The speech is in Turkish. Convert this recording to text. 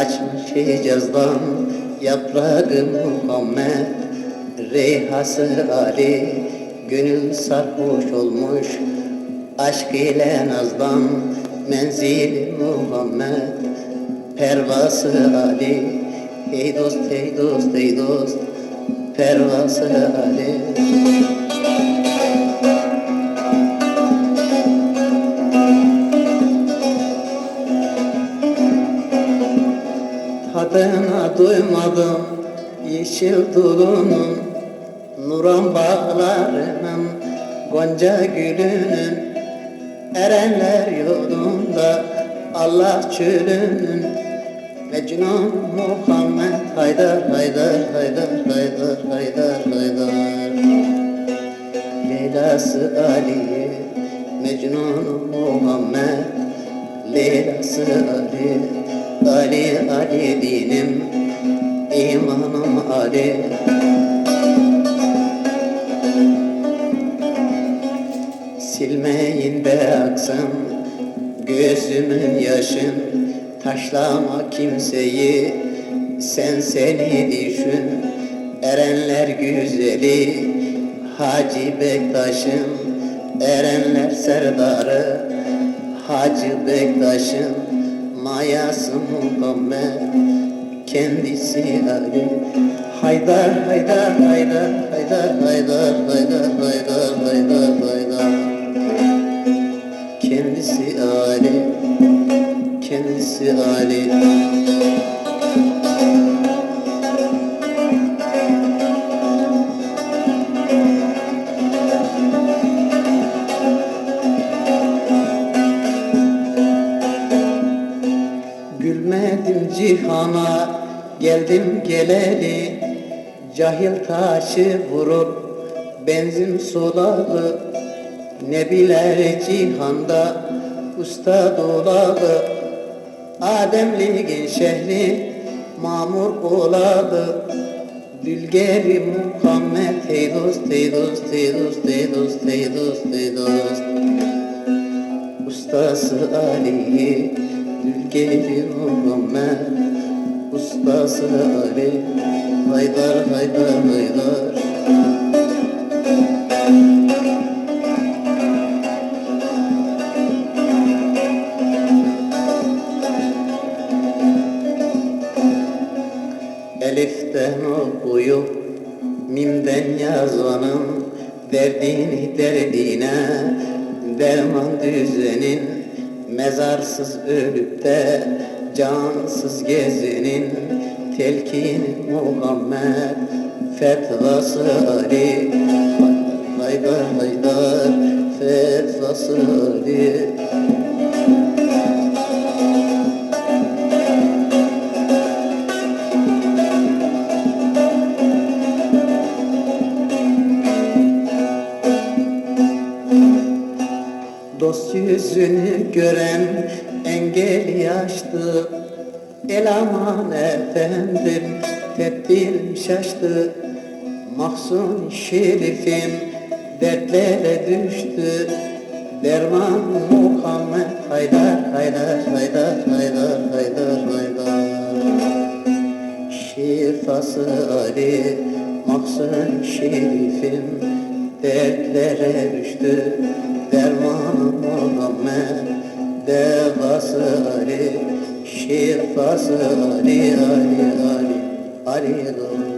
Açmış Hicaz'dan yaprağı Muhammed, Reyhası Ali, gönül sarhoş olmuş. Aşk ile nazdan menzili Muhammed, pervası Ali. Hey dost, hey dost, hey dost, pervası Ali. Tadına doymadım yeşil tulunun, nuran bağlarının, gonca gülünün, erenler yolunda Allah çölünün. Mecnun Muhammed Haydar, Haydar, Haydar, Haydar, Haydar, Haydar. Leylası Ali, Mecnun Muhammed, Leylası Ali. Ali, Ali dinim, imanım Ali. Silmeyin be aksın gözümün yaşın, taşlama kimseyi, sen seni düşün. Erenler güzeli Hacı Bektaş'ın, erenler serdarı Hacı Bektaş'ın, mayası Muhammed, kendisi Ali. Haydar, Haydar, Haydar, Haydar, Haydar, Haydar, Haydar, Haydar, Haydar. Kendisi Ali, kendisi Ali. Gülmedim cihana, geldim geleli, cahil taşı vurup benzin solalı. Ne biler cihanda usta dolalı, Ademliğin şehri mamur olalı. Dülgeri Muhammed, hey dost, hey dost, hey dost, hey dost, hey dost, hey dost. Ustası Ali, Dülgeri Muhammed, ustası Ali. Haydar, Haydar, Haydar. Elif'ten okuyup mimden yazanın, derdini derdine derman düzenin. Mezarsız ölüp de cansız gezenin, telkin Muhammed, fetvası Ali. Haydar, Haydar, fetvası Ali. Dost yüzünü gören engel yaştı, el aman efendim tedbirim şaştı. Mahzun şerifim dertlere düştü, derman Muhammed Haydar, Haydar, Haydar, Haydar, Haydar, Haydar. Şifası Ali, mahzun şerifim dertlere düştü, derman Muhammed, devası Ali, şifası Ali, Ali, Ali, Ali, Ali.